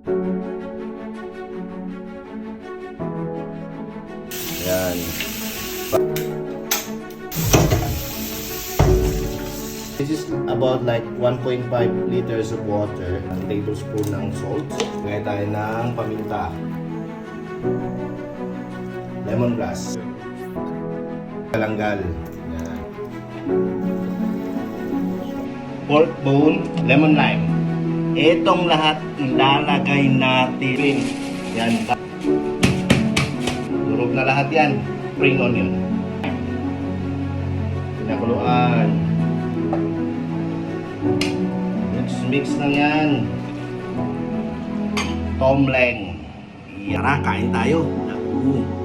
Yan. This is about like 1.5 liters of water. 1 tablespoon ng salt. Gaya tayo ng paminta. Lemongrass. Kalanggal. Yan. Pork bone, lemon lime. Itong lahat ilalagay natin. Yan. Durog na lahat yan. Spring onion. Pinakuluan. Mix lang yan. Tomleng. Tara, kain tayo. Naku.